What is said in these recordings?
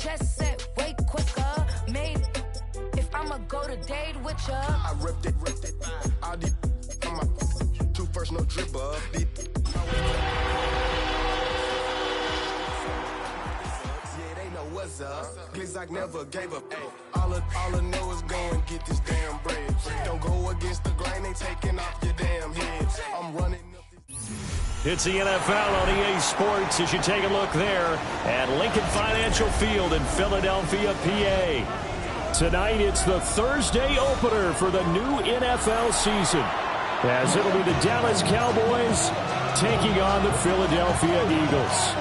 jet set way quicker. Made if I'ma go to date with ya. I ripped it. All these on my two first, no dribble. Yeah, they know what's up. Glizzock never gave up. All I know is go and get this damn bread. Don't go against the grain, ain't taking off your damn head. I'm running up this. It's the NFL on EA Sports as you take a look there at Lincoln Financial Field in Philadelphia, PA. Tonight, it's the Thursday opener for the new NFL season, as it'll be the Dallas Cowboys taking on the Philadelphia Eagles.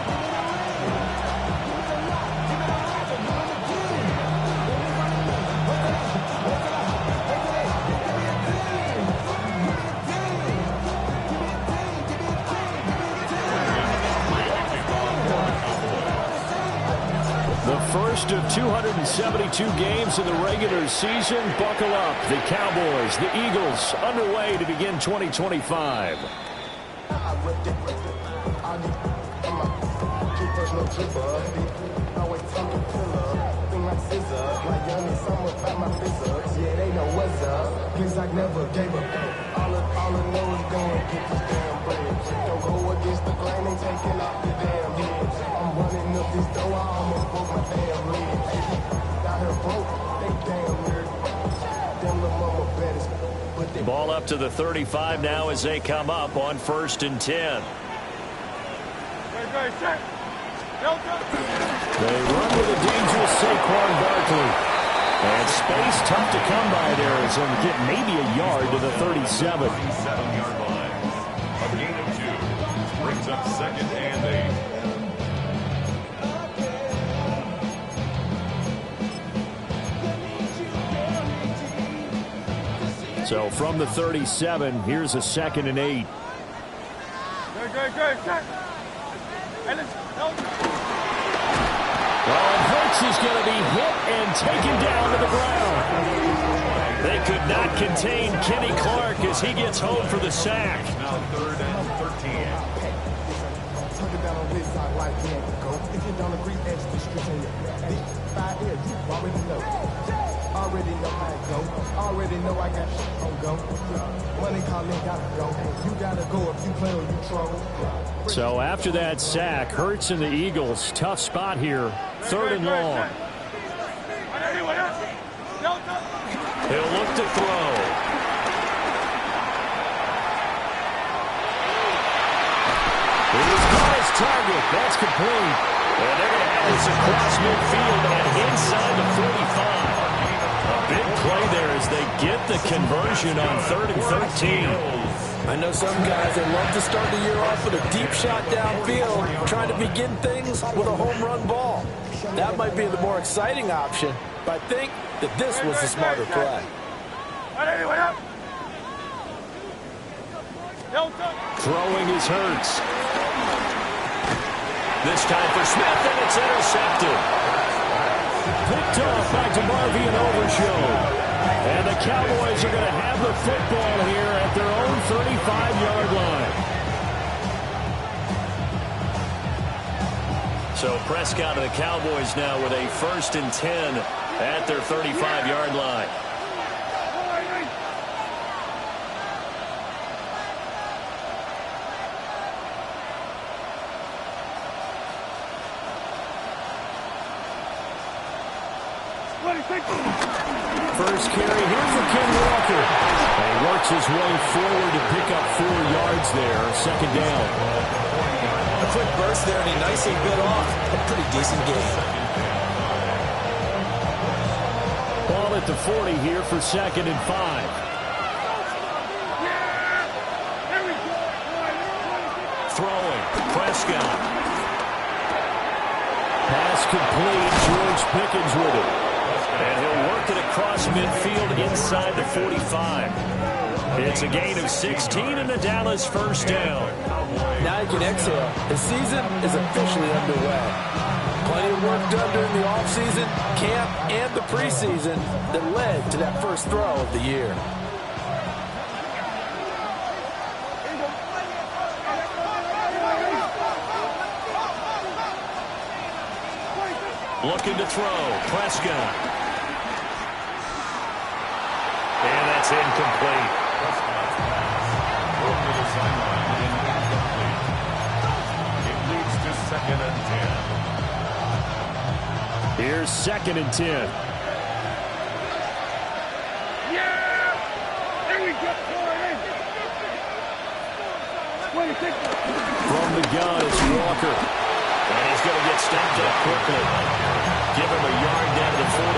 First of 272 games in the regular season. Buckle up. The Cowboys, the Eagles, underway to begin 2025. Yeah, they know what's up. Glizzock never gave up. All I know is go and get this damn bread. Don't go against the grain, ain't taking off your damn head. I'm running up this door, I almost broke my damn leg. Got her broke, they damn weird. Them little mama better. Ball up to the 35 now as they come up on 1st and 10. They run with a dangerous Saquon Barkley. And space tough to come by there as they'll get maybe a yard to the 37. 37-yard line. A gain of 2. Brings up 2nd and 8. So from the 37, here's a 2nd and 8. Well, Hurts is going to be hit and taken down to the ground. They could not contain Kenny Clark as he gets home for the sack. now 3rd and 13. Tuck it down on this side like go. If you don't agree, ask the street in your 5 years, you already know. Already know how it go. Already know I got shit on go. Money calling, gotta go. You gotta go if you play or you troll. So after that sack, Hurts and the Eagles, tough spot here. 3rd and long. He'll look to throw. He's got his target. That's complete. And they're going to have this across midfield and inside the 45. A big play there as they get the conversion on 3rd and 13. I know some guys, they love to start the year off with a deep shot downfield, trying to begin things with a home run ball. That might be the more exciting option, but I think that this was the smarter play. Throwing is Hurts. This time for Smith, and it's intercepted. Picked off by DeMarvin and Overshown. And the Cowboys are going to have the football here at their own 35-yard line. So Prescott and the Cowboys now with a 1st and 10 at their 35-yard line. First carry here for Ken Walker. And he works his way forward to pick up 4 yards there. 2nd down. A quick burst there, and he nicely bit off a pretty decent gain. Ball at the 40 here for 2nd and 5. Throwing. Prescott. Pass complete. George Pickens with it. And he'll work it across midfield inside the 45. It's a gain of 16 and the Dallas 1st down. Now you can exhale. The season is officially underway. Plenty of work done during the offseason, camp, and the preseason that led to that first throw of the year. Looking to throw. Prescott. And that's incomplete. Prescott's pass over the sideline and incomplete. It leads to 2nd and 10. Here's 2nd and 10. From the gun, it's Walker. And he's going to get stepped up quickly. Give him a yard down to the 43.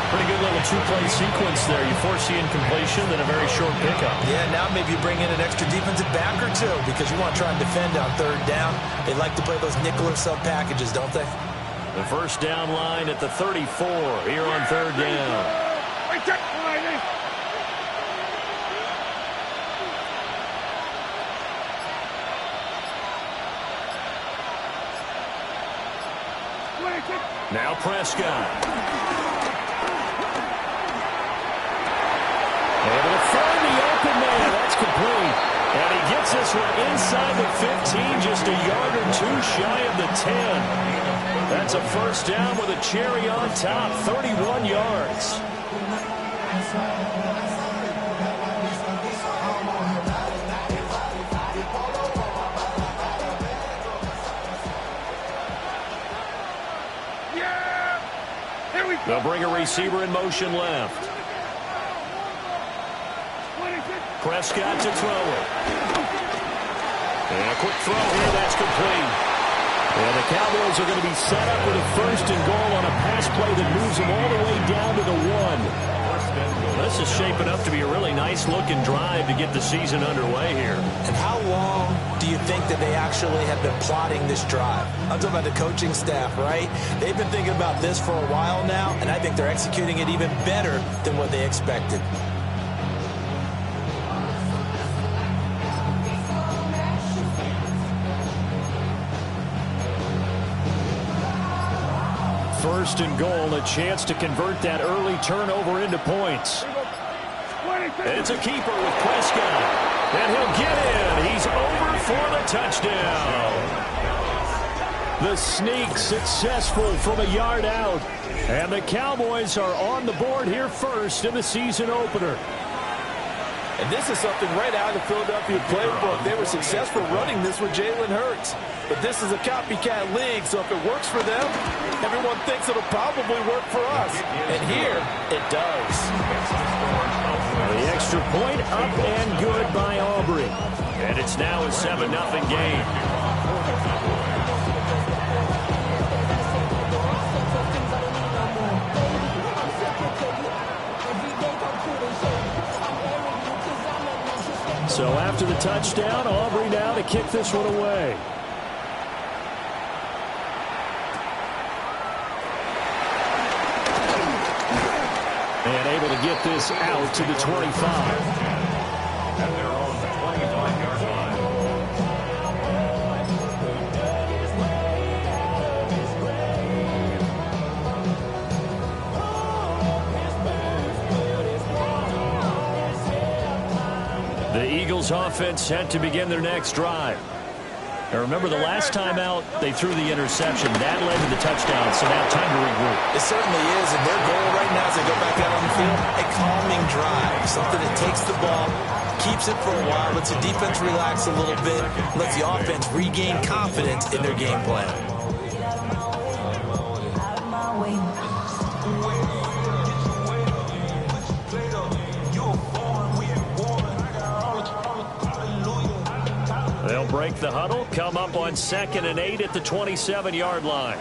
Pretty good little two-play sequence there. You force the incompletion, then a very short pickup. Yeah, now maybe you bring in an extra defensive back or two because you want to try and defend on 3rd down. They like to play those nickel or sub packages, don't they? The first down line at the 34 here on 3rd down. Now Prescott. Able to find the open man. That's complete. And he gets this one inside the 15, just a yard or 2 shy of the 10. That's a first down with a cherry on top, 31 yards. They'll bring a receiver in motion left. Prescott to throw it. And a quick throw here, that's complete. And the Cowboys are going to be set up with a 1st and goal on a pass play that moves them all the way down to the 1. This is shaping up to be a really nice-looking drive to get the season underway here. And how long do you think that they actually have been plotting this drive? I'm talking about the coaching staff, right? They've been thinking about this for a while now, and I think they're executing it even better than what they expected. First and goal, a chance to convert that early turnover into points. It's a keeper with Prescott. And he'll get in. He's over for the touchdown. The sneak successful from a yard out. And the Cowboys are on the board here first in the season opener. And this is something right out of the Philadelphia playbook. They were successful running this with Jalen Hurts. But this is a copycat league, so if it works for them, everyone thinks it'll probably work for us. And here, it does. The extra point up and good by Aubrey. And it's now a 7-0 game. So after the touchdown, Aubrey now to kick this one away. And able to get this out to the 25. At their own 25-yard line. The Eagles offense set to begin their next drive. Now remember, the last time out, they threw the interception. That led to the touchdown, so now time to regroup. It certainly is, and their goal right now as they go back out on the field, a calming drive, something that takes the ball, keeps it for a while, lets the defense relax a little bit, lets the offense regain confidence in their game plan. They'll break the huddle, come up on 2nd and 8 at the 27-yard line.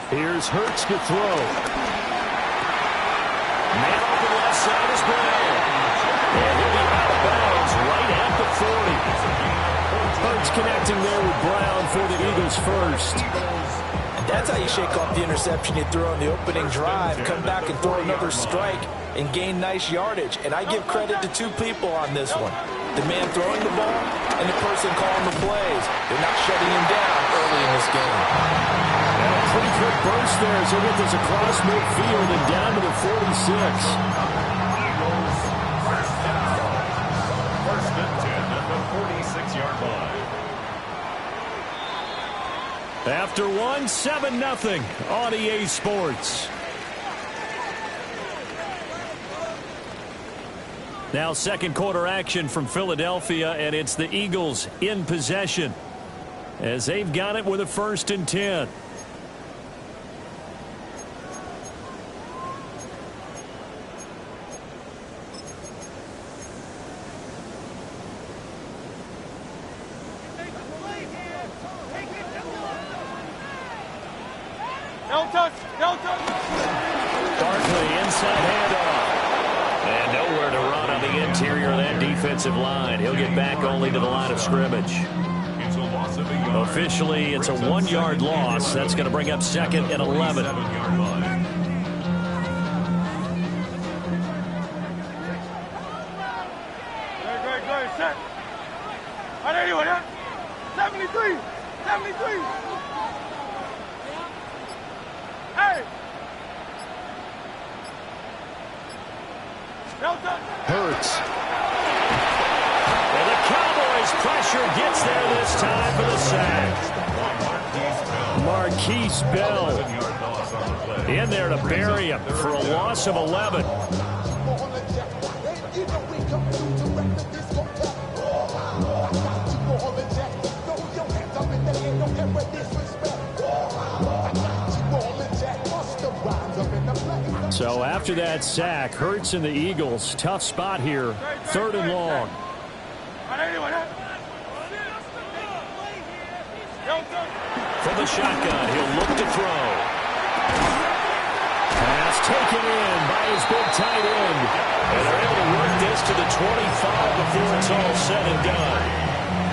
Here's Hurts to throw. Man open left side is Brown. And he'll be out of bounds right at the 40. Hurts connecting there with Brown for the Eagles first. That's how you shake off the interception you threw on the opening drive, come back and throw another strike and gain nice yardage. And I give credit to two people on this one. The man throwing the ball and the person calling the plays. They're not shutting him down early in this game. And a pretty quick burst there as he gets this across midfield and down to the 46. After one, 7-0 on EA Sports. Now second quarter action from Philadelphia, and it's the Eagles in possession as they've got it with a 1st and 10. Barkley inside handoff. And nowhere to run on the interior of that defensive line. He'll get back only to the line of scrimmage. Officially, it's a 1-yard loss. That's going to bring up 2nd and 11. Great, set. On anyone, 73. Hey! Hurts. And the Cowboys' pressure gets there this time for the sack. Marquise Bell in there to bury him for a loss of 11. So after that sack, Hurts and the Eagles, tough spot here, 3rd and long. From the shotgun, he'll look to throw. Pass taken in by his big tight end. And they're able to work this to the 25 before it's all said and done.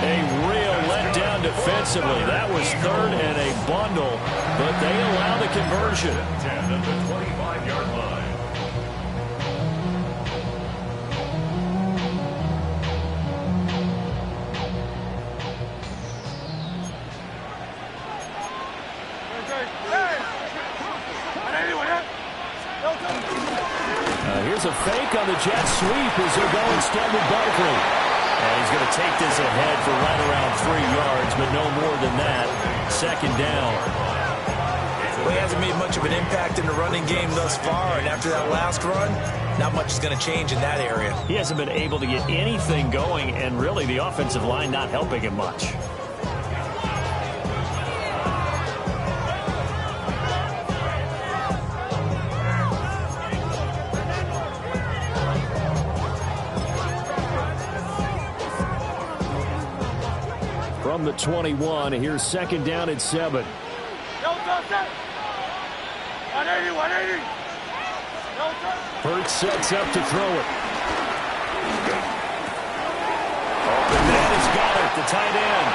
A real letdown defensively. That was 3rd and a bundle, but they allow the conversion. 10 at the 25-yard line. Here's a fake on the jet sweep as they're going instead with Barkley. And he's going to take this ahead for right around 3 yards, but no more than that. 2nd down. Well, he hasn't made much of an impact in the running game thus far, and after that last run, not much is going to change in that area. He hasn't been able to get anything going, and really the offensive line not helping him much. From the 21, here's 2nd down and 7. 180. Hurts sets up to throw it. Open man has got it, the tight end.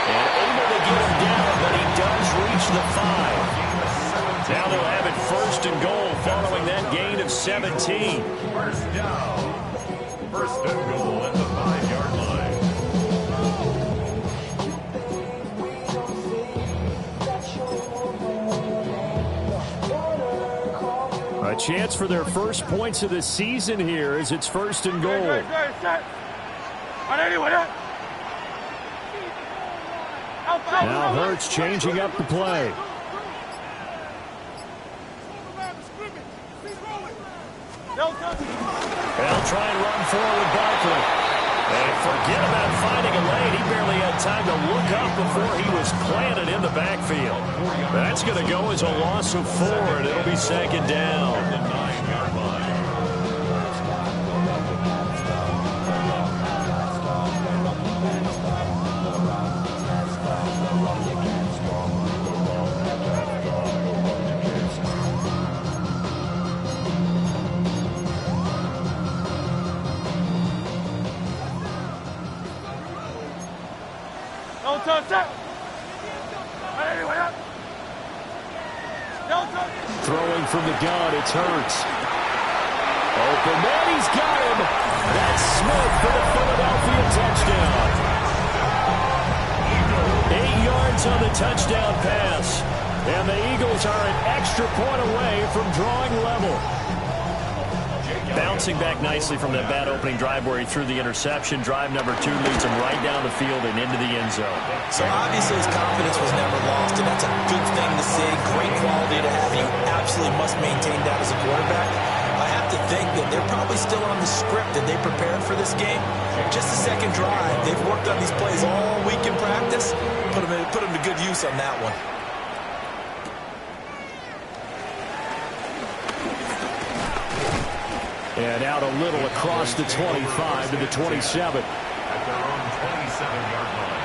And able to get him down, but he does reach the 5. Now they'll have it 1st and goal following that gain of 17. 1st down. 1st and goal at the 5-yard line. A chance for their first points of the season here as it's 1st and goal. Now Hurts changing up the play. They'll try and run forward Barkley. And forget about finding a lane. He barely had time to look up before he was planted in the backfield. That's going to go as a loss of 4, and it'll be 2nd down. The 9-yard line. Throwing from the gun, it's Hurts. Open man, he's got him. That's Smith for the Philadelphia touchdown. 8 yards on the touchdown pass. And the Eagles are an extra point away from drawing level. Bouncing back nicely from that bad opening drive where he threw the interception. Drive number 2 leads him right down the field and into the end zone. So obviously his confidence was never lost, and that's a good thing to see. Great quality to have. You absolutely must maintain that as a quarterback. I have to think that they're probably still on the script that they prepared for this game. Just the second drive. They've worked on these plays all week in practice. Put them to good use on that one. And out a little across the 25 to the 27. At their own 27-yard line.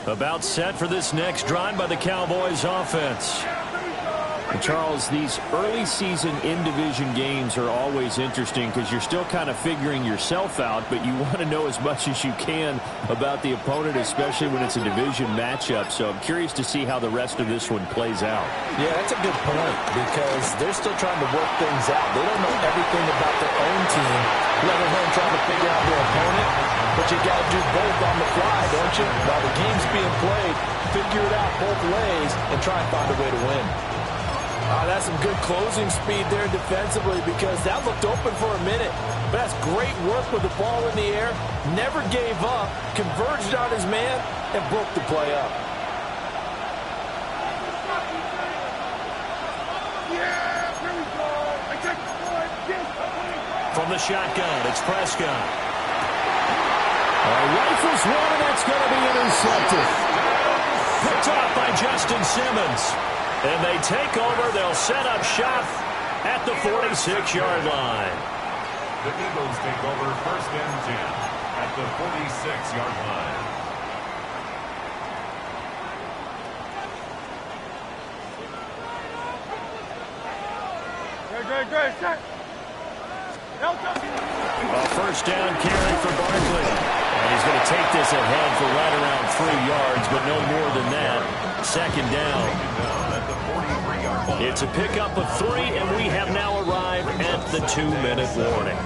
About set for this next drive by the Cowboys offense. And Charles, these early season in-division games are always interesting because you're still kind of figuring yourself out, but you want to know as much as you can about the opponent, especially when it's a division matchup. So I'm curious to see how the rest of this one plays out. Yeah, that's a good point because they're still trying to work things out. They don't know everything about their own team, let alone trying to figure out their opponent. But you got to do both on the fly, don't you? While the game's being played, figure it out both ways and try and find a way to win. That's some good closing speed there defensively because that looked open for a minute. But that's great work with the ball in the air. Never gave up, converged on his man, and broke the play up. From the shotgun, it's Prescott. Rifles one, and that's going to be intercepted. Picked off by Justin Simmons. And they take over. They'll set up shop at the 46-yard line. The Eagles take over 1st and 10 at the 46-yard line. Great, set. A 1st down carry for Barkley. And he's going to take this ahead for right around 3 yards, but no more than that. 2nd down. It's a pickup of 3, and we have now arrived at the 2-minute warning.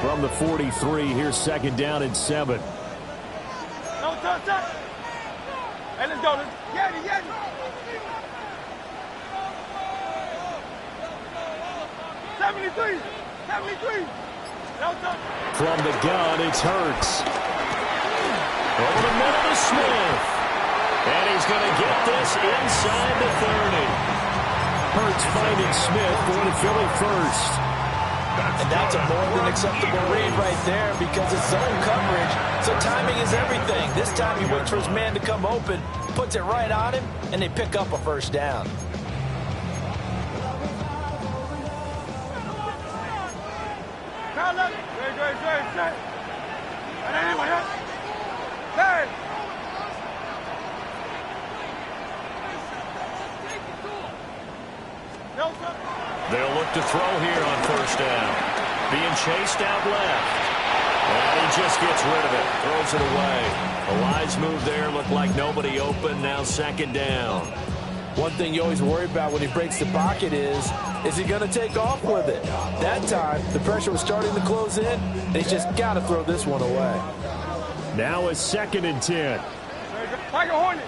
From the 43, here's 2nd down and 7. No, touch. Hey, let's go. Yanni. 73. From the gun, it's Hurts. Over the middle to Smith. And he's going to get this inside the 30. Hurts finding Smith going to Philly first. And that's a more than acceptable read right there because it's zone coverage. So timing is everything. This time he waits for his man to come open, puts it right on him, and they pick up a 1st down. Great, set. And anyway, hey! They'll look to throw here on 1st down. Being chased out left. And he just gets rid of it. Throws it away. A wise move there. Looked like nobody open. Now 2nd down. One thing you always worry about when he breaks the pocket is he going to take off with it? That time, the pressure was starting to close in, and he's just got to throw this one away. Now it's 2nd and 10. Tiger Hornet.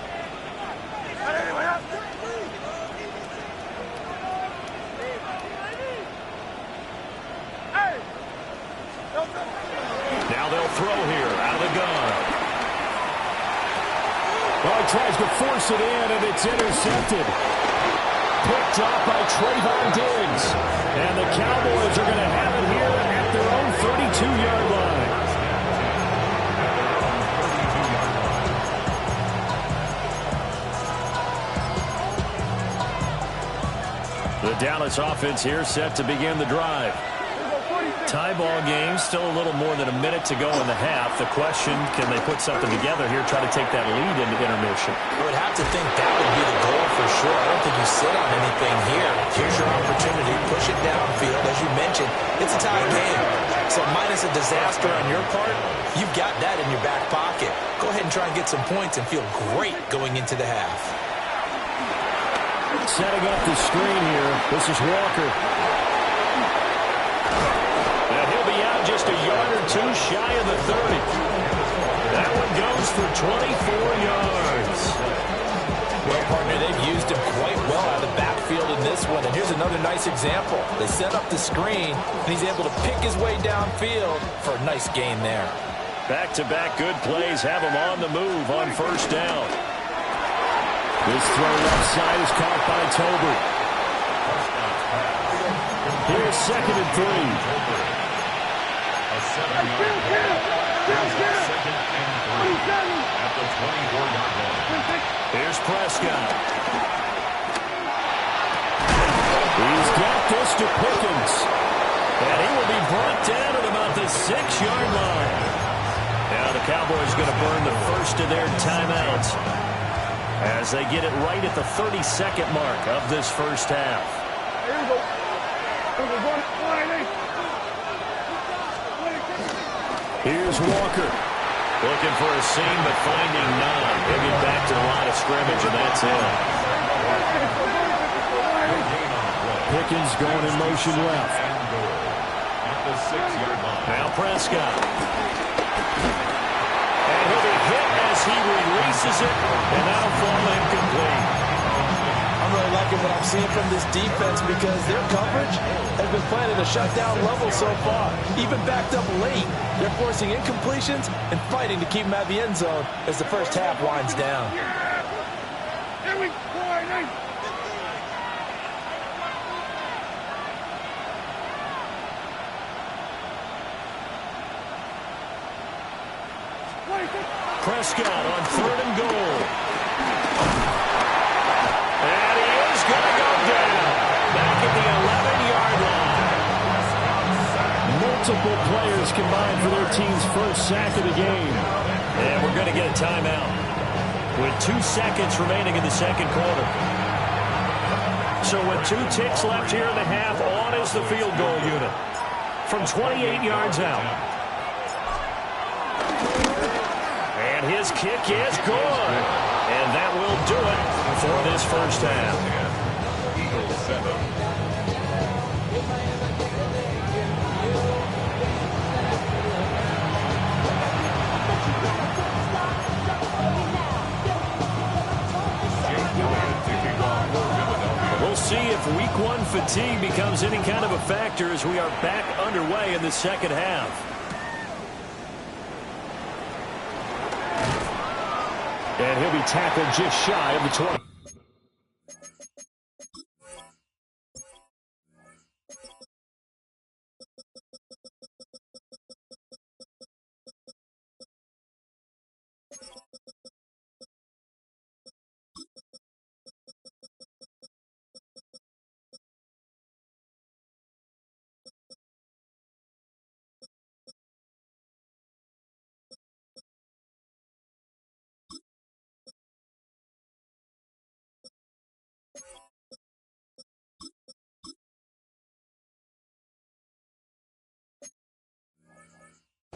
Now they'll throw here out of the gun. Well, he tries to force it in, and it's intercepted. Picked off by Trayvon Diggs. And the Cowboys are going to have it here at their own 32-yard line. The Dallas offense here set to begin the drive. Tie ball game, still a little more than a minute to go in the half. The question, can they put something together here, try to take that lead into intermission? I would have to think that would be the goal for sure. I don't think you sit on anything here. Here's your opportunity. Push it downfield. As you mentioned, it's a tie game. So minus a disaster on your part, you've got that in your back pocket. Go ahead and try and get some points and feel great going into the half. Setting up the screen here. This is Walker. And he'll be out just a yard or two shy of the 30. That one goes for 24 yards. Well, partner, they've used him quite well out of the backfield in this one. And here's another nice example. They set up the screen, and he's able to pick his way downfield for a nice gain there. Back-to-back good plays have him on the move on first down. This throw left side is caught by Tolbert. Here's 2nd and 3. A 7-yard play. There's a 2nd and 3 at the 24-yard line. Here's Prescott. He's got this to Pickens. And he will be brought down at about the 6-yard line. Now the Cowboys are going to burn the first of their timeouts as they get it right at the 32nd mark of this first half. Here we go. Here's Walker. Looking for a seam, but finding none. He'll get back to the line of scrimmage, and that's it. Pickens going in motion left. At the 6-yard line. Now Prescott. And he'll be hit as he releases it, and that'll fall incomplete. I'm really liking what I'm seeing from this defense because their coverage has been playing at a shutdown level so far. Even backed up late, they're forcing incompletions and fighting to keep them out of the end zone as the first half winds down. Here we go. Prescott on 3rd and goal. And he is going to go down. Back at the 11-yard line. Multiple players combined for their team's first sack of the game. And we're going to get a timeout with 2 seconds remaining in the second quarter. So with 2 ticks left here in the half, on is the field goal unit from 28 yards out. His kick is good. And that will do it for this first half. Eagles 7. We'll see if week 1 fatigue becomes any kind of a factor as we are back underway in the second half. And he'll be tackled just shy of the 20.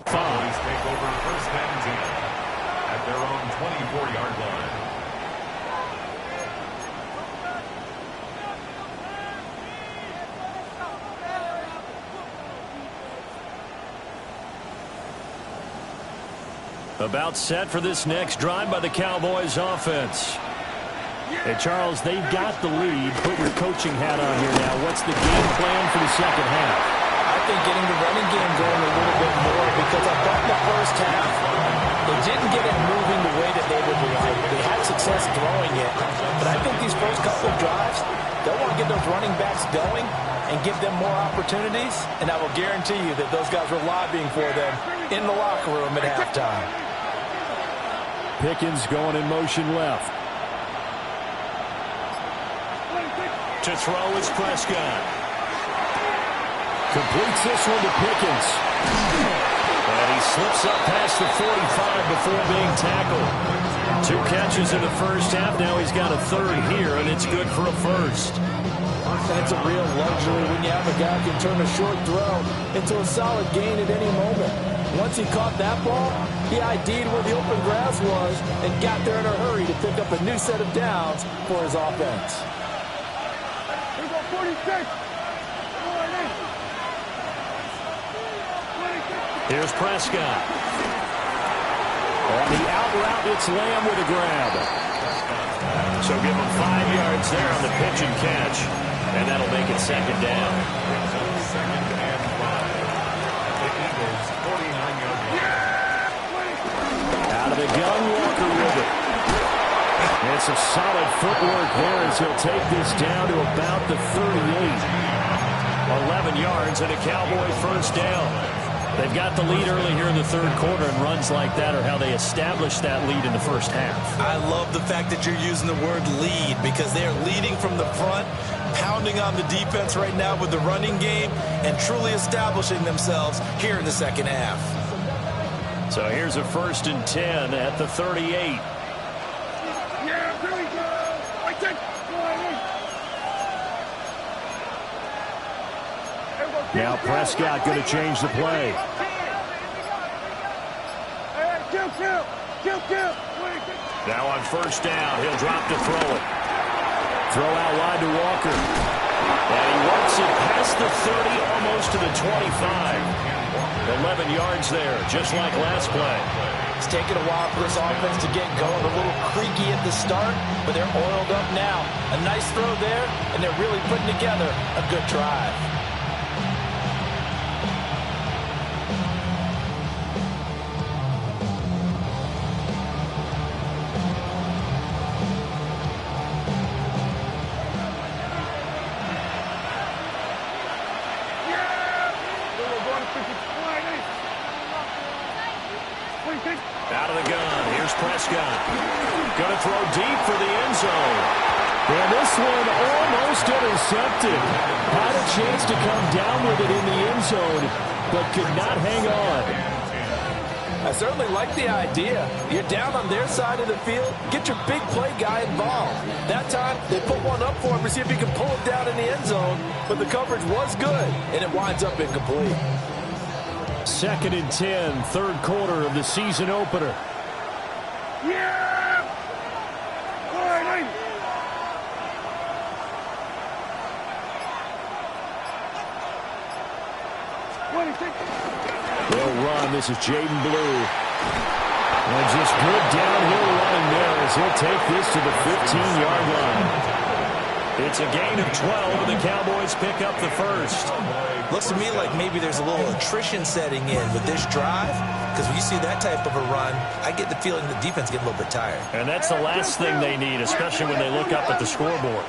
Cowboys take over first and 10 at their own 24-yard line. About set for this next drive by the Cowboys offense. Hey, Charles, they've got the lead. Put your coaching hat on here now. What's the game plan for the second half? I think getting the running game going a little bit more because I thought in the first half they didn't get it moving the way that they would like. They had success throwing it. But I think these first couple of drives, they'll want to get those running backs going and give them more opportunities. And I will guarantee you that those guys were lobbying for them in the locker room at halftime. Pickens going in motion left. To throw is Prescott. Completes this one to Pickens. And he slips up past the 45 before being tackled. 2 catches in the first half. Now he's got a third here, and it's good for a first. That's a real luxury when you have a guy who can turn a short throw into a solid gain at any moment. Once he caught that ball, he ID'd where the open grass was and got there in a hurry to pick up a new set of downs for his offense. Here we go, 46. Here's Prescott. On the out route, it's Lamb with a grab. So give him 5 yards there on the pitch and catch, and that'll make it second down. Second and 5. The Eagles, 49-yard line. Out of the gun, Walker with it. And some solid footwork there as he'll take this down to about the 38. 11 yards and a Cowboy first down. They've got the lead early here in the third quarter, and runs like that are how they establish that lead in the first half. I love the fact that you're using the word lead because they're leading from the front, pounding on the defense right now with the running game, and truly establishing themselves here in the second half. So here's a 1st and 10 at the 38. Yeah, here we go. Right there. Now Prescott going to change the play. Now on first down, he'll drop to throw it. Throw out wide to Walker. And he works it past the 30, almost to the 25. 11 yards there, just like last play. It's taken a while for this offense to get going. A little creaky at the start, but they're oiled up now. A nice throw there, and they're really putting together a good drive. Out of the gun, here's Prescott. Going to throw deep for the end zone. And this one almost intercepted. Had a chance to come down with it in the end zone, but could not hang on. I certainly like the idea. You're down on their side of the field. Get your big play guy involved. That time, they put one up for him to see if he can pull it down in the end zone. But the coverage was good, and it winds up incomplete. 2nd and 10, third quarter of the season opener. Yeah! All right, They'll run. This is Jaden Blue. And just good downhill running there as he'll take this to the 15-yard line. It's a gain of 12, and the Cowboys pick up the first. Looks to me like maybe there's a little attrition setting in with this drive, because when you see that type of a run, I get the feeling the defense gets a little bit tired. And that's the last thing they need, especially when they look up at the scoreboard.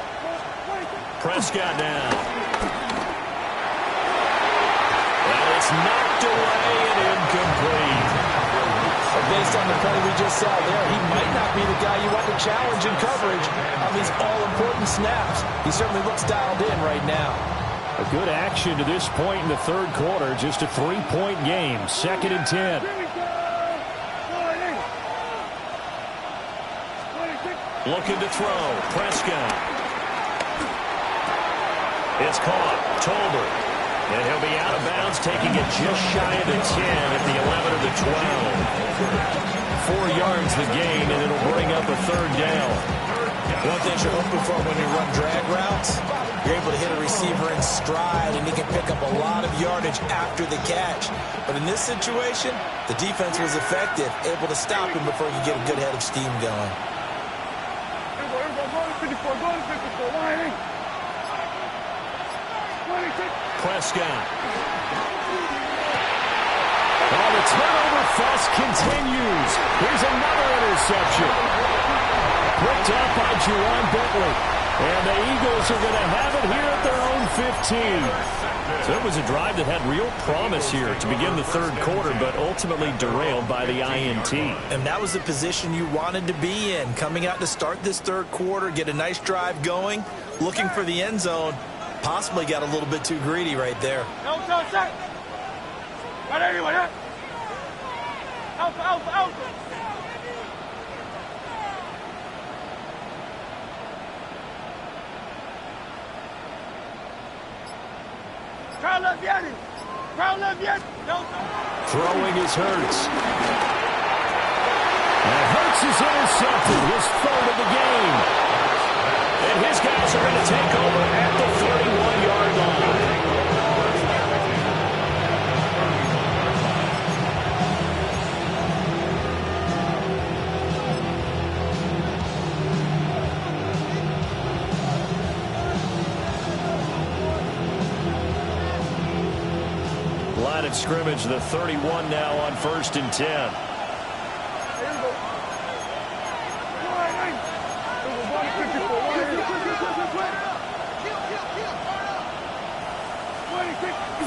Prescott now. And it's knocked away and incomplete. Based on the play we just saw there, he might not be the guy you want to challenge in coverage on these all-important snaps. He certainly looks dialed in right now. A good action to this point in the third quarter. Just a 3-point game. 2nd and 10. Looking to throw. Prescott. It's caught. Tolbert. And he'll be out of bounds, taking it just shy of the 10 at the 11 of the 12. 4 yards the gain, and it'll bring up a third down. One thing you're hoping for when you run drag routes, you're able to hit a receiver in stride, and he can pick up a lot of yardage after the catch. But in this situation, the defense was effective, able to stop him before you get a good head of steam going. Prescott. Well, the turnover fest continues. Here's another interception. Picked up by Juwan Bentley. And the Eagles are going to have it here at their own 15. So it was a drive that had real promise here to begin the third quarter, but ultimately derailed by the INT. And that was the position you wanted to be in, coming out to start this third quarter, get a nice drive going, looking for the end zone. Possibly got a little bit too greedy right there. Alpha. Throwing is Hurts. And Hurts is intercepted, his third of the game. And his guys are going to take over at the 31-yard line. Line of scrimmage, the 31 now on 1st and 10.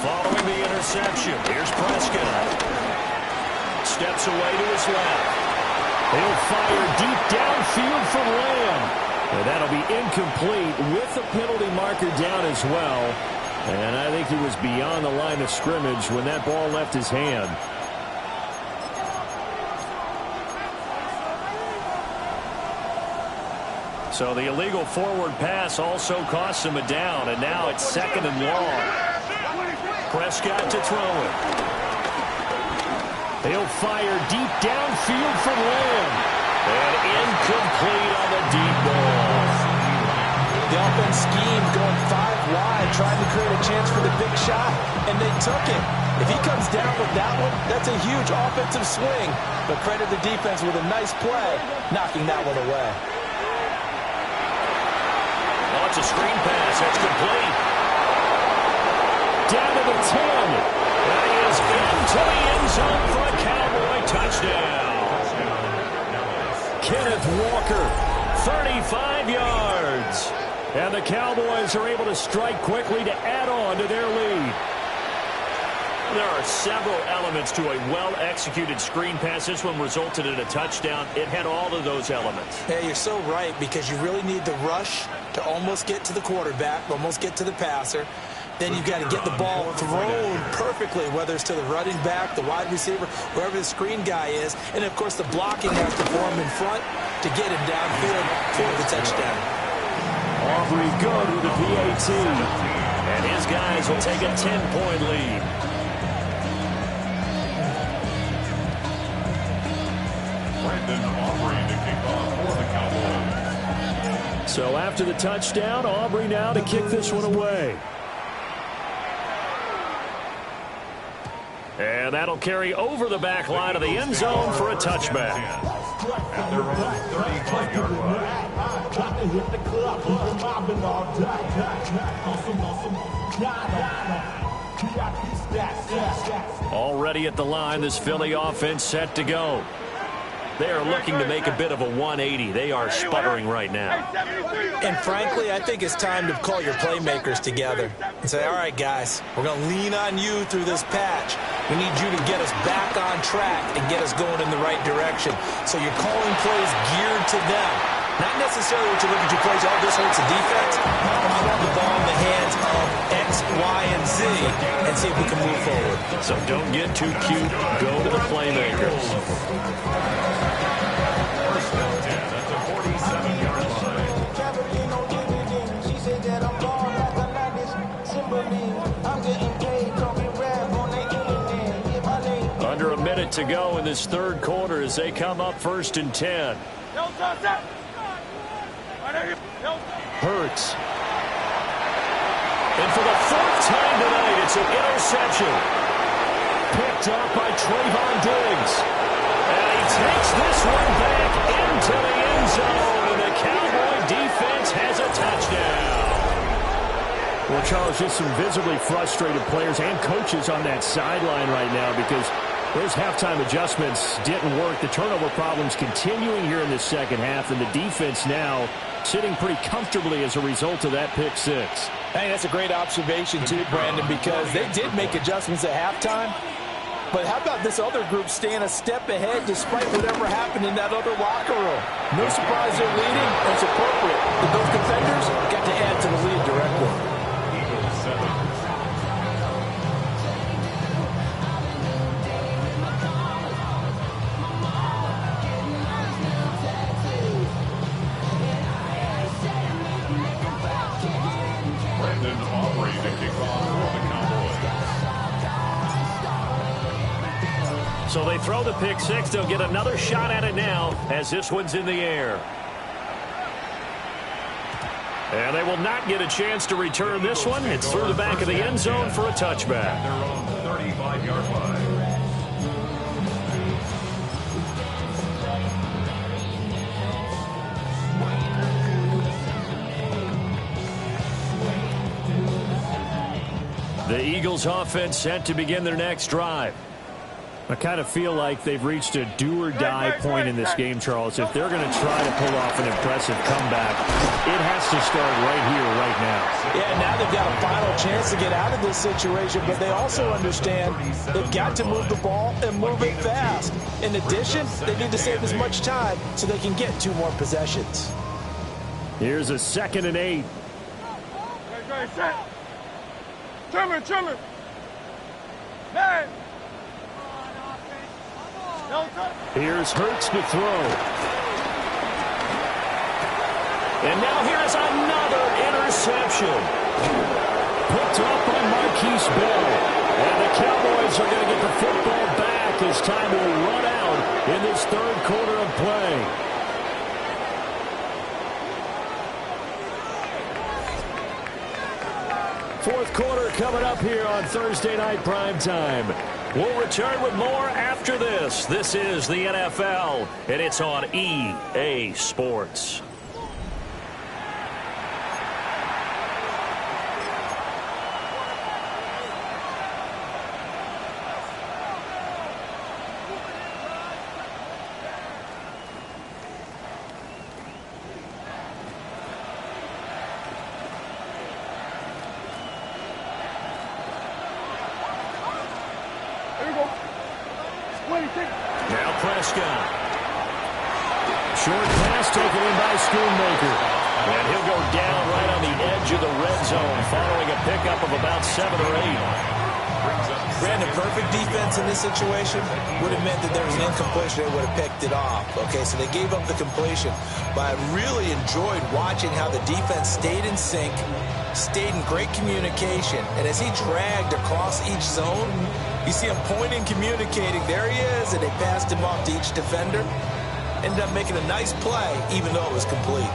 Following the interception, here's Prescott. Steps away to his left. He'll fire deep downfield for Lamb. And that'll be incomplete with the penalty marker down as well. And I think he was beyond the line of scrimmage when that ball left his hand. So the illegal forward pass also costs him a down, and now it's 2nd and long. Prescott to throw it. He'll fire deep downfield for Lamb. And incomplete on the deep ball. The offense schemed going 5 wide, trying to create a chance for the big shot, and they took it. If he comes down with that one, that's a huge offensive swing. But credit the defense with a nice play, knocking that one away. Oh, it's a screen pass. That's complete. Down to the 10. That is into the end zone for a Cowboy touchdown. Kenneth Walker, 35 yards. And the Cowboys are able to strike quickly to add on to their lead. There are several elements to a well-executed screen pass. This one resulted in a touchdown. It had all of those elements. Yeah, you're so right, because you really need the rush to almost get to the quarterback, almost get to the passer. Then you've got to get the ball thrown perfectly, whether it's to the running back, the wide receiver, wherever the screen guy is. And, of course, the blocking has to form in front to get him downfield for the touchdown. Aubrey good with the PAT. And his guys will take a 10-point lead. Brandon Aubrey to kick off for the Cowboys. So after the touchdown, Aubrey now to kick this one away. And that'll carry over the back line of the end zone for a touchback. At their own 35-yard line. Already at the line, this Philly offense set to go. They are looking to make a bit of a 180. They are sputtering right now. And frankly, I think it's time to call your playmakers together and say, all right, guys, we're going to lean on you through this patch. We need you to get us back on track and get us going in the right direction. So you're calling plays geared to them. Not necessarily what you look at your plays, oh, this hurts the defense. I want the ball in the hands of X, Y, and Z and see if we can move forward. So don't get too cute. Go to the playmakers. First and 10 at the 47-yard line. Under a minute to go in this third quarter as they come up 1st and 10. Hurts. And for the 4th time tonight, it's an interception. Picked up by Trayvon Diggs. And he takes this one back into the end zone. And the Cowboy defense has a touchdown. Well, Charles, just some visibly frustrated players and coaches on that sideline right now because those halftime adjustments didn't work. The turnover problems continuing here in the second half, and the defense now sitting pretty comfortably as a result of that pick six. I think that's a great observation, too, Brandon, because they did make adjustments at halftime. But how about this other group staying a step ahead despite whatever happened in that other locker room? No surprise they're leading, and it's appropriate. But those defenders got to add to the lead directly. So they throw the pick six. They'll get another shot at it now as this one's in the air. And they will not get a chance to return this one. It's through the back of the end zone for a touchback. Their own 35-yard line. The Eagles offense set to begin their next drive. I kind of feel like they've reached a do-or-die point in this game, Charles. If they're going to try to pull off an impressive comeback, it has to start right here, right now. Yeah, now they've got a final chance to get out of this situation, but they also understand they've got to move the ball and move it fast. In addition, they need to save as much time so they can get 2 more possessions. Here's a 2nd and 8. Set. Trimmer. Man. Here's Hurts to throw. And now here's another interception. Picked up by Marquise Bell. And the Cowboys are going to get the football back as time will run out in this 3rd quarter of play. Fourth quarter coming up here on Thursday Night Primetime. We'll return with more after this. This is the NFL, and it's on EA Sports. Now Prescott. Short pass taken in by Schoonmaker. And he'll go down right on the edge of the red zone following a pickup of about 7 or 8. Brandon, perfect defense in this situation would have meant that there was an incompletion. They would have picked it off. Okay, so they gave up the completion. But I really enjoyed watching how the defense stayed in sync, stayed in great communication. And as he dragged across each zone, you see him pointing, communicating. There he is, and they passed him off to each defender. Ended up making a nice play, even though it was complete.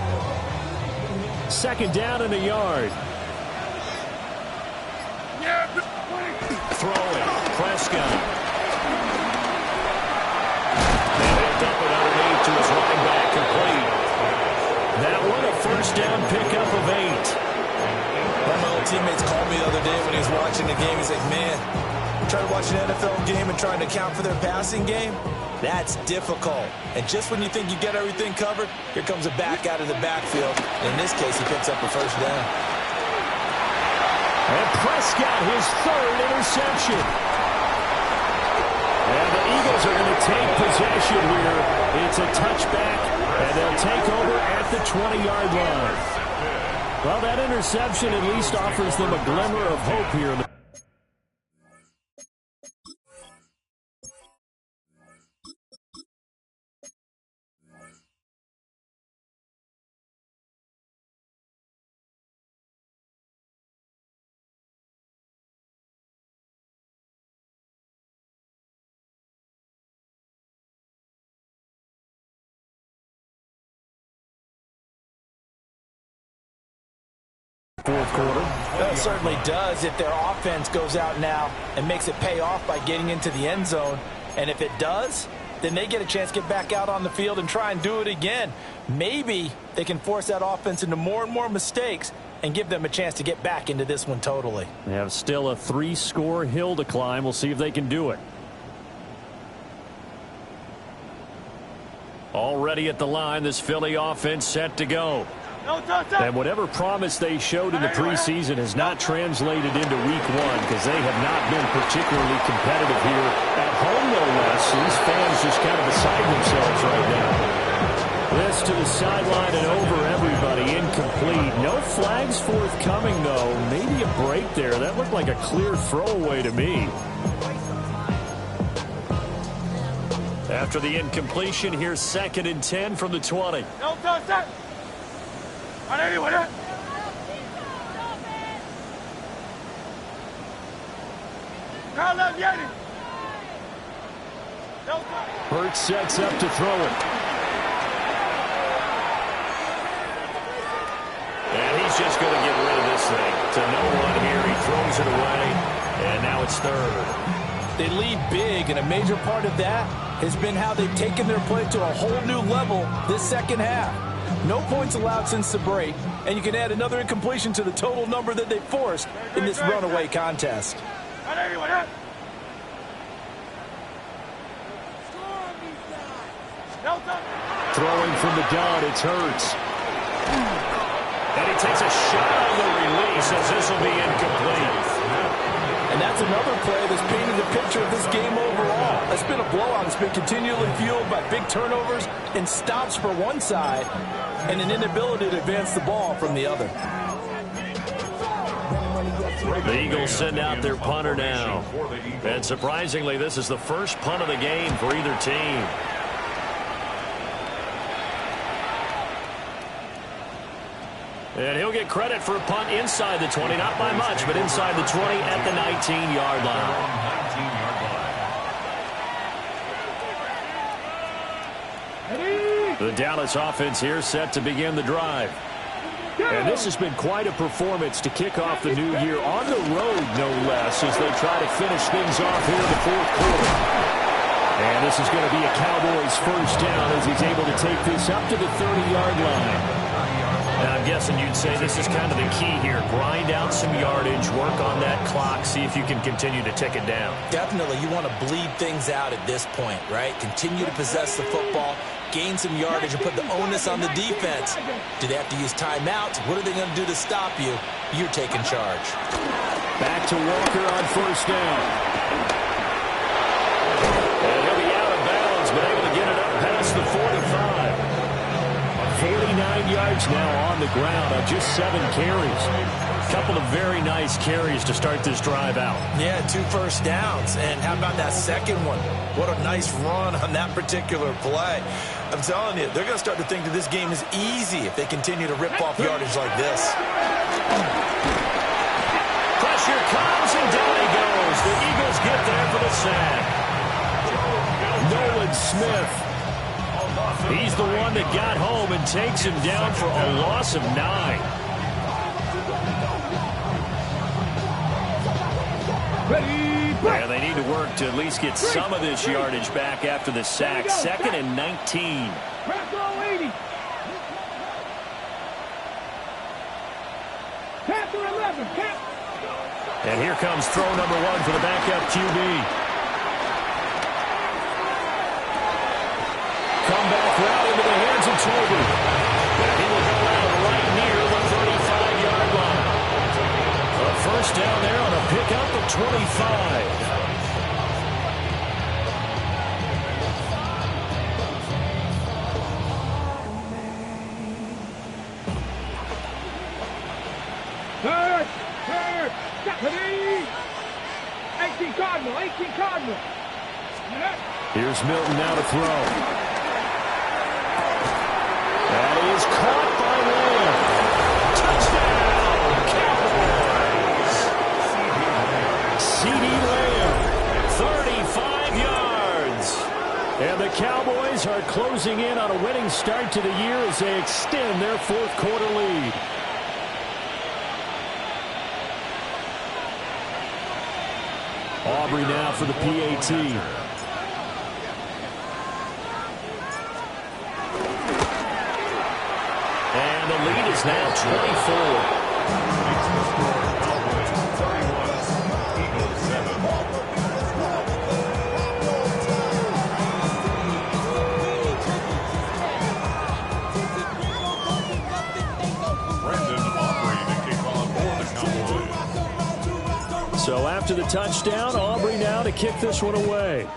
2nd down and a yard. Throwing. Prescott. And he'll dump it underneath to his running back, complete. That one a 1st down pickup of 8. One of my old teammates called me the other day when he was watching the game. He's like, man, trying to watch an NFL game and trying to account for their passing game, that's difficult. And just when you think you get everything covered, here comes a back out of the backfield. In this case, he picks up a 1st down. And Prescott, his 3rd interception. And the Eagles are going to take possession here. It's a touchback, and they'll take over at the 20-yard line. Well, that interception at least offers them a glimmer of hope here. Fourth quarter. Well, it certainly does if their offense goes out now and makes it pay off by getting into the end zone. And if it does, then they get a chance to get back out on the field and try and do it again. Maybe they can force that offense into more and more mistakes and give them a chance to get back into this one totally. They have still a 3-score hill to climb. We'll see if they can do it. Already at the line, this Philly offense set to go. And whatever promise they showed in the preseason has not translated into week 1 because they have not been particularly competitive here at home, no less. These fans just kind of beside themselves right now. This to the sideline and over everybody, incomplete. No flags forthcoming, though. Maybe a break there. That looked like a clear throwaway to me. After the incompletion, here's 2nd and 10 from the 20. No touch that. Anyway, Hurts sets up to throw it. And he's just going to get rid of this thing. To no one here. He throws it away. And now it's third. They lead big, and a major part of that has been how they've taken their play to a whole new level this second half. No points allowed since the break, and you can add another incompletion to the total number that they forced in this runaway contest. Throwing from the gun, it's Hurts. And he takes a shot on the release as this will be incomplete. And that's another play that's painted a picture of this game overall. It's been a blowout. It's been continually fueled by big turnovers and stops for one side and an inability to advance the ball from the other. The Eagles send out their punter now. And surprisingly, this is the first punt of the game for either team. And he'll get credit for a punt inside the 20, not by much, but inside the 20 at the 19-yard line. The Dallas offense here set to begin the drive. And this has been quite a performance to kick off the new year on the road, no less, as they try to finish things off here in the fourth quarter. And this is going to be a Cowboys first down as he's able to take this up to the 30-yard line. And I'm guessing you'd say this is kind of the key here. Grind out some yardage, work on that clock, see if you can continue to tick it down. Definitely, you want to bleed things out at this point, right? Continue to possess the football, gain some yardage, and put the onus on the defense. Do they have to use timeouts? What are they going to do to stop you? You're taking charge. Back to Walker on first down. And he'll be out of bounds, but able to get it up past the 45. 49 yards now on the ground on just 7 carries. A couple of very nice carries to start this drive out. Yeah, 2 first downs. And how about that second one? What a nice run on that particular play. I'm telling you, they're going to start to think that this game is easy if they continue to rip off yardage like this. Pressure comes, and down he goes. The Eagles get there for the sack. Nolan Smith. He's the one that got home and takes him down for a loss of 9. And they need to work to at least get some of this yardage back after the sack. 2nd and 19. And here comes throw number 1 for the backup QB. Comeback route into the hands of Toby. And he will go out right near the 35-yard line. A first down there on a pickup of 25. Third, 18 Cardinal. Here's Milton now to throw. That is caught by Lamb. Touchdown, Cowboys. CeeDee Lamb, 35 yards. And the Cowboys are closing in on a winning start to the year as they extend their fourth quarter lead. Aubrey now for the PAT. And the lead is now 24. So after the touchdown, Aubrey now to kick this one away.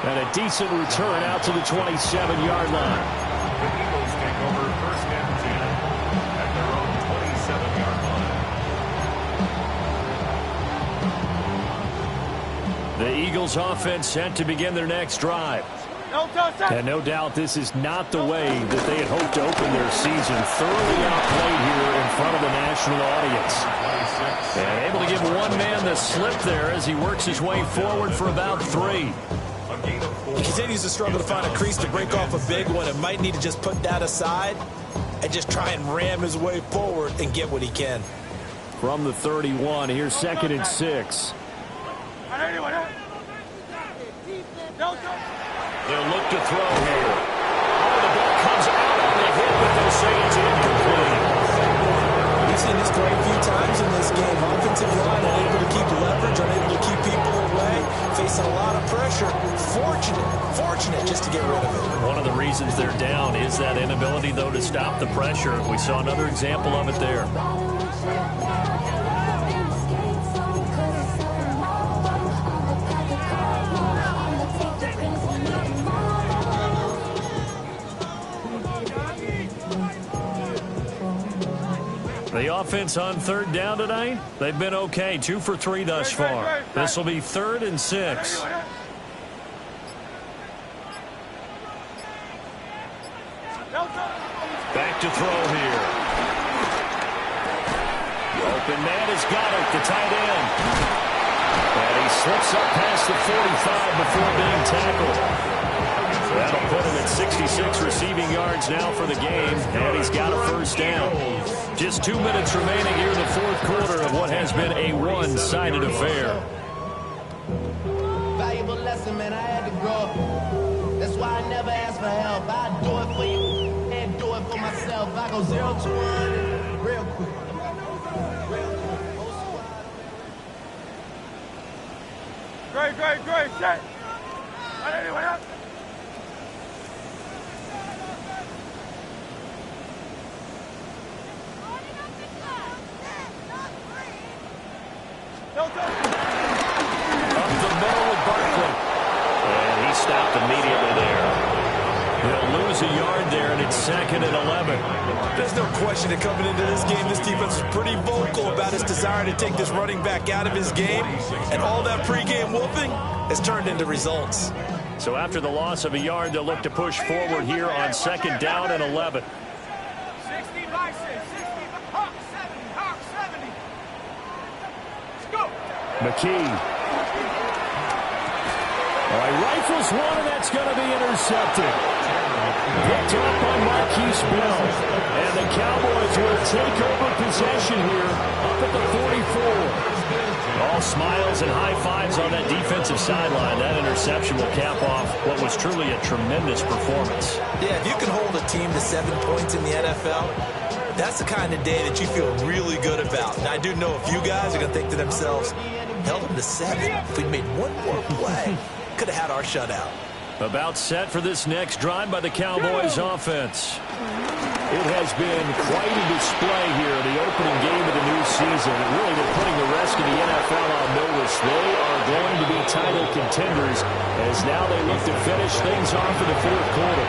And a decent return out to the 27-yard line. The Eagles take over 1st and 10 at their own 27-yard line. The Eagles offense set to begin their next drive. And no doubt this is not the way that they had hoped to open their season. Thoroughly outplayed here in front of the national audience. And able to give one man the slip there as he works his way forward for about 3. He continues to struggle to find a crease to break off a big one and might need to just put that aside and just try and ram his way forward and get what he can. From the 31, here's 2nd and 6. They'll look to throw here. Oh, the ball comes out on the hit, but they'll say it's incomplete. We've seen this quite a few times in this game. Offensive line unable to keep leverage, unable to keep people away, facing a lot of pressure. Fortunate just to get rid of it. One of the reasons they're down is that inability, though, to stop the pressure. We saw another example of it there. The offense on 3rd down tonight, they've been okay. 2 for 3 thus far. This will be 3rd and 6. Back to throw here. Open man has got it, the tight end. And he slips up past the 45 before being tackled. That'll put him at 66 receiving yards now for the game, and he's got a 1st down. Just 2 minutes remaining here in the 4th quarter of what has been a one-sided affair. Valuable lesson, man. I had to grow up. That's why I never ask for help. I do it for you and do it for myself. I go 0 to 1 real quick. Great. Set. Anyone else? Up the middle with Barkley. And he stopped immediately there. He'll lose a yard there, and it's 2nd and 11. There's no question that coming into this game, this defense was pretty vocal about its desire to take this running back out of his game. And all that pregame whooping has turned into results. So after the loss of a yard, they'll look to push forward here on 2nd down and 11. 60 by 6, 60 Hawk 70, Hawk 70. Let's go. McKee. All right, rifles one, and that's going to be intercepted. Picked up on Marquise Bell. And the Cowboys will take over possession here up at the 44. All smiles and high fives on that defensive sideline. That interception will cap off what was truly a tremendous performance. Yeah, if you can hold a team to 7 points in the NFL, that's the kind of day that you feel really good about. And I do know a few guys are going to think to themselves, held them to 7. If we'd made one more play, could have had our shutout. About set for this next drive by the Cowboys offense. It has been quite a display here in the opening game of the new season. Really, they're putting the rest of the NFL on notice. They are going to be title contenders as now they look to finish things off in the 4th quarter.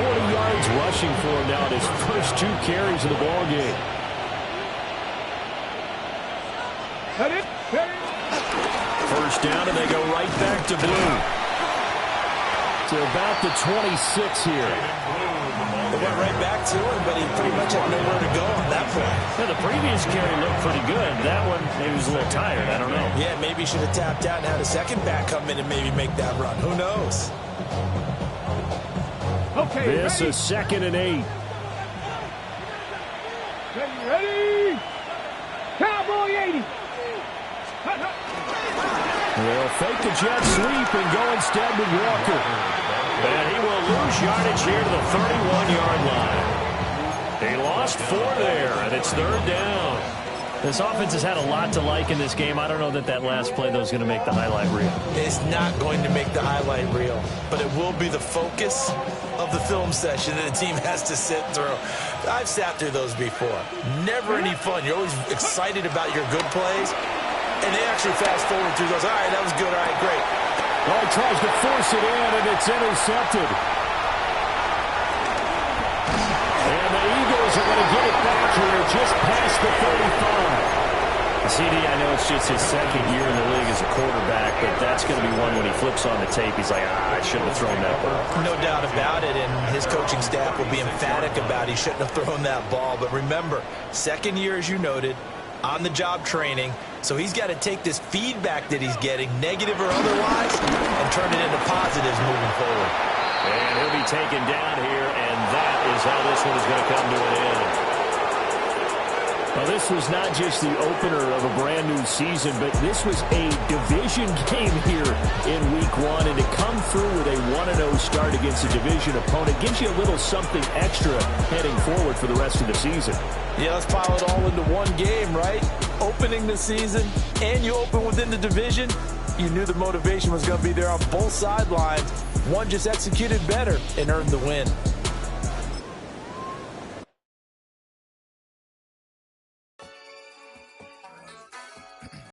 40 yards rushing for him now in his first 2 carries of the ball game. First down, and they go right back to blue. To about the 26 here. They went right back to him, but he pretty much had nowhere to go on that play. Yeah, the previous carry looked pretty good. That one, maybe was a little tired. I don't know. Yeah, maybe he should have tapped out and had a second back come in and maybe make that run. Who knows? Okay, this ready? is 2nd and 8. Ready? Cowboy 80. They'll fake the jet sweep and go instead with Walker. And he will lose yardage here to the 31-yard line. They lost 4 there, and it's 3rd down. This offense has had a lot to like in this game. I don't know that that last play, though, is going to make the highlight reel. It's not going to make the highlight reel, but it will be the focus of the film session that the team has to sit through. I've sat through those before. Never any fun. You're always excited about your good plays, and they actually fast forward through those. All right, that was good. All right, great. Well, he tries to force it in, and it's intercepted. And the Eagles are going to get it back here just past the 35. CD, I know it's just his second year in the league as a quarterback, but that's going to be one when he flips on the tape, he's like, I shouldn't have thrown that ball. No doubt about it, and his coaching staff will be emphatic about he shouldn't have thrown that ball. But remember, second year, as you noted, on-the-job training, so he's got to take this feedback that he's getting, negative or otherwise, and turn it into positives moving forward. And he'll be taken down here, and that is how this one is going to come to an end. Well, this was not just the opener of a brand-new season, but this was a division game here in Week 1, and to come through with a 1-0 start against a division opponent gives you a little something extra heading forward for the rest of the season. Yeah, let's pile it all into one game, right? Opening the season, and you open within the division. You knew the motivation was going to be there on both sidelines. One just executed better and earned the win.